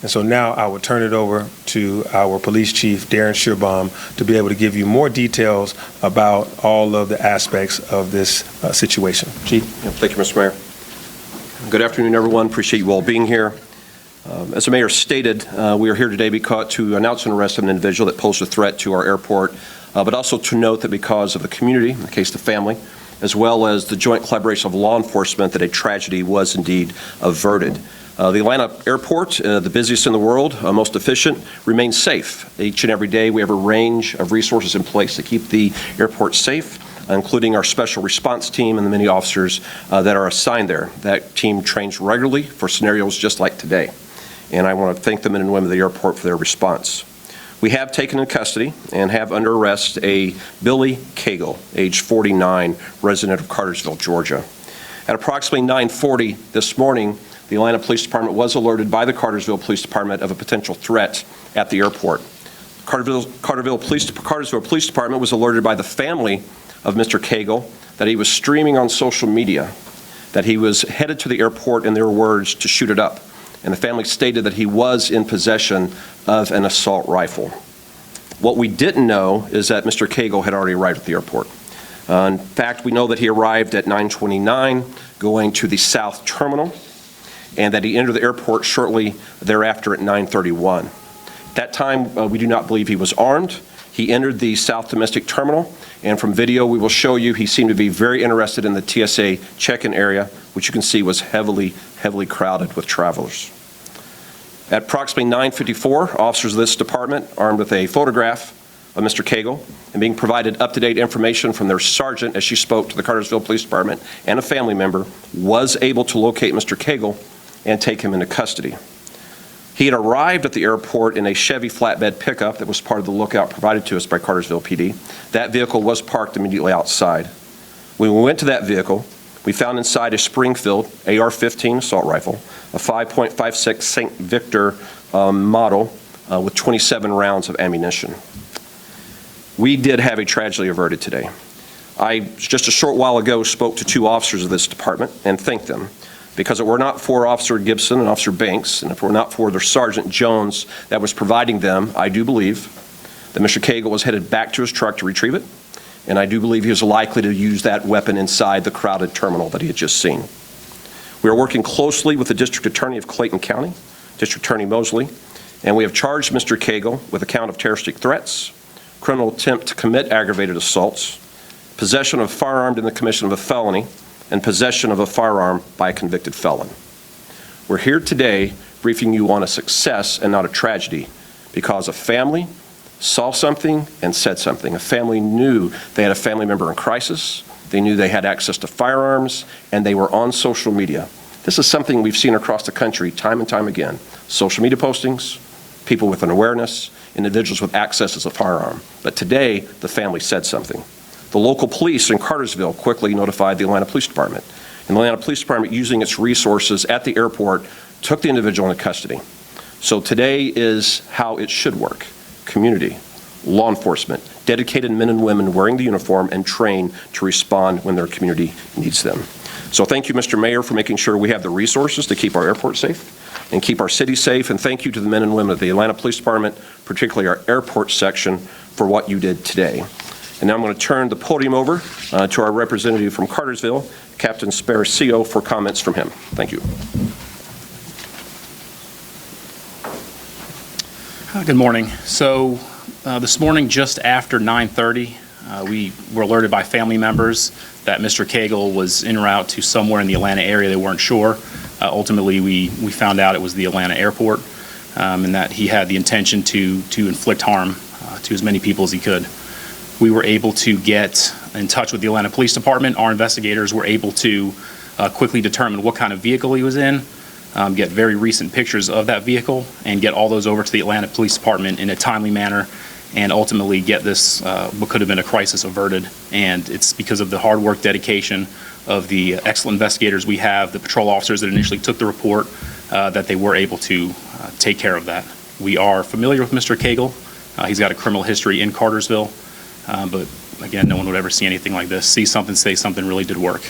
And so now I will turn it over to our Police Chief, Darin Schierbaum, to be able to give you more details about all of the aspects of this situation. Chief? Thank you, Mr. Mayor. Good afternoon, everyone. Appreciate you all being here. As the Mayor stated, we are here today to announce an arrest of an individual that posed a threat to our airport, but also to note that because of the community, in the case of the family, as well as the joint collaboration of law enforcement, that a tragedy was indeed averted. The Atlanta airport, the busiest in the world, most efficient, remains safe. Each and every day we have a range of resources in place to keep the airport safe, including our special response team and the many officers that are assigned there. That team trains regularly for scenarios just like today. And I want to thank the men and women of the airport for their response. We have taken in custody and have under arrest a Billy Cagle, age 49, resident of Cartersville, Georgia. At approximately 9:40 this morning, the Atlanta Police Department was alerted by the Cartersville Police Department of a potential threat at the airport. Cartersville Police Department was alerted by the family of Mr. Cagle that he was streaming on social media, that he was headed to the airport, in their words, to shoot it up. And the family stated that he was in possession of an assault rifle. What we didn't know is that Mr. Cagle had already arrived at the airport. In fact, we know that he arrived at 9:29, going to the South Terminal, and that he entered the airport shortly thereafter at 9:31. At that time, we do not believe he was armed. He entered the South Domestic Terminal, and from video we will show you he seemed to be very interested in the TSA check-in area, which you can see was heavily crowded with travelers. At approximately 9:54, officers of this department, armed with a photograph of Mr. Cagle and being provided up-to-date information from their sergeant as she spoke to the Cartersville Police Department and a family member, was able to locate Mr. Cagle and take him into custody. He had arrived at the airport in a Chevy flatbed pickup that was part of the lookout provided to us by Cartersville PD. That vehicle was parked immediately outside. When we went to that vehicle, we found inside a Springfield AR-15 assault rifle, a 5.56 St. Victor model with 27 rounds of ammunition. We did have a tragedy averted today. I, just a short while ago, spoke to two officers of this department and thanked them, because if it were not for Officer Gibson and Officer Banks, and if it were not for their Sergeant Jones that was providing them, I do believe that Mr. Cagle was headed back to his truck to retrieve it, and I do believe he was likely to use that weapon inside the crowded terminal that he had just seen. We are working closely with the District Attorney of Clayton County, District Attorney Mosley, and we have charged Mr. Cagle with a count of terroristic threats, criminal attempt to commit aggravated assaults, possession of a firearm in the commission of a felony, and possession of a firearm by a convicted felon. We're here today briefing you on a success and not a tragedy, because a family saw something and said something. A family knew they had a family member in crisis, they knew they had access to firearms, and they were on social media. This is something we've seen across the country time and time again. Social media postings, people with an awareness, individuals with access to a firearm. But today, the family said something. The local police in Cartersville quickly notified the Atlanta Police Department. And the Atlanta Police Department, using its resources at the airport, took the individual into custody. So today is how it should work. Community, law enforcement, dedicated men and women wearing the uniform and trained to respond when their community needs them. So thank you, Mr. Mayor, for making sure we have the resources to keep our airport safe and keep our city safe. And thank you to the men and women of the Atlanta Police Department, particularly our airport section, for what you did today. And now I'm going to turn the podium over to our representative from Cartersville, Captain Sparacio, for comments from him. Thank you. Good morning. So this morning, just after 9:30, we were alerted by family members that Mr. Cagle was en route to somewhere in the Atlanta area. They weren't sure. Ultimately, we found out it was the Atlanta airport, and that he had the intention to inflict harm to as many people as he could. We were able to get in touch with the Atlanta Police Department. Our investigators were able to quickly determine what kind of vehicle he was in, get very recent pictures of that vehicle, and get all those over to the Atlanta Police Department in a timely manner, and ultimately get this, what could have been a crisis, averted. And it's because of the hard work, dedication of the excellent investigators we have, the patrol officers that initially took the report, that they were able to take care of that. We are familiar with Mr. Cagle. He's got a criminal history in Cartersville, but again, no one would ever see anything like this. See something, say something really did work.